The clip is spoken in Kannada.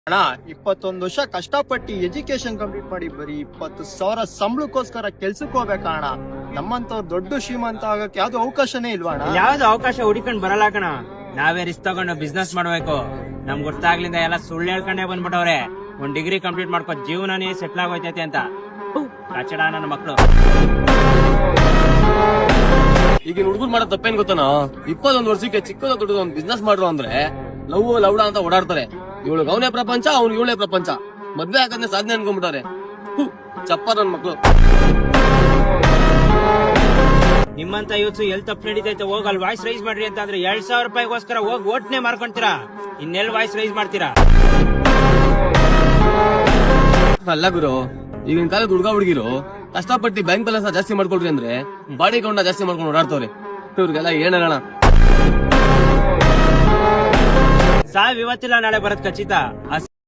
ಅಣ್ಣ 21 ವರ್ಷ ಕಷ್ಟಪಟ್ಟು ಎಜುಕೇಶನ್ ಕಂಪ್ಲೀಟ್ ಮಾಡಿ ಬರೀ 20,000 ಸಂಬಳಕ್ಕೋಸ್ಕರ ಕೆಲ್ಸಕ್ಕೆ ಹೋಗ್ಬೇಕಾ ಅಣ್ಣ? ನಮ್ಮಂತವ್ರು ದೊಡ್ಡ ಶ್ರೀಮಂತ ಆಗಕ್ಕೆ ಯಾವ್ದು ಅವಕಾಶನೇ ಇಲ್ವಾ ಅಣ್ಣ? ಯಾವ್ದು ಅವಕಾಶ ಹುಡುಕೊಂಡ್ ಬರಲ್ಲ ಕಣ. ನಾವೇ ರಿಸ್ಕ್ ತಗೊಂಡು ಬಿಸ್ನೆಸ್ ಮಾಡ್ಬೇಕು. ನಮ್ಗೆ ಗೊತ್ತಾಗ್ಲಿಂದ ಎಲ್ಲ ಸುಳ್ಳು ಹೇಳ್ಕೊಂಡೇ ಬಂದ್ಬಿಟ್ಟವ್ರೆ. ಒಂದ್ ಡಿಗ್ರಿ ಕಂಪ್ಲೀಟ್ ಮಾಡ್ಕೊ ಜೀವನನೇ ಸೆಟ್ಲ್ ಆಗೋಯ್ತೈತೆ ಅಂತ. ಕಚಡ ನನ್ನ ಮಕ್ಳು. ಈಗಿನ ಹುಡುಗರು ಮಾಡೋ ತಪ್ಪೇನ್ ಗೊತ್ತಾನ? 21 ವರ್ಷಕ್ಕೆ ಚಿಕ್ಕದ ದೊಡ್ಡದ ಒಂದು ಬಿಸ್ನೆಸ್ ಮಾಡ್ರು ಅಂದ್ರೆ ಲವ್ಡ ಅಂತ ಓಡಾಡ್ತಾರೆ. ಇವಳು ಅವನೇ ಪ್ರಪಂಚ, ಅವ್ನು ಇವಳೇ ಪ್ರಪಂಚ. ಮದ್ವೆ ಆಗಂದ್ರೆ ಸಾಧನೆ ಅನ್ಕೊಂಡ್ಬಿಟ್ಟಾರೆ. ಚಪ್ಪ ನನ್ ಮಕ್ಳು. ನಿಮ್ಮಂತ ಯೂತ್ಸು ಎಲ್ ತಪ್ಪು ನಡೀತೈತೆ ಹೋಗ್ ಅಲ್ಲಿ ವಾಯ್ಸ್ ರೈಸ್ ಮಾಡ್ರಿ ಅಂತ ಅಂದ್ರೆ 2,000 ರೂಪಾಯಿಗೋಸ್ಕರ ಹೋಗಿ ಓಟ್ನೆ ಮಾರ್ಕೊಂತೀರಾ. ಇನ್ನೆಲ್ ವಾಯ್ಸ್ ರೈಸ್ ಮಾಡ್ತೀರಾ? ಅಲ್ಲ ಗುರು, ಈಗಿನ ಕಾಲದ ಹುಡುಗ ಹುಡುಗಿರು ಕಷ್ಟಪಟ್ಟು ಬ್ಯಾಂಕ್ ಬ್ಯಾಲೆನ್ಸ್ ಜಾಸ್ತಿ ಮಾಡ್ಕೊಳ್ರಿ ಅಂದ್ರೆ ಬಾಡಿ ಕೌಂಡ ಜಾಸ್ತಿ ಮಾಡ್ಕೊಂಡು ಓಡಾಡ್ತವ್ರೆ. ಇವ್ರಿಗೆಲ್ಲ ಏನ್ ಹೇಳೋಣ? ಸಾವ್ ಇವತ್ತಿಲ್ಲ ನಾಳೆ ಬರತ್ ಖಚಿತ.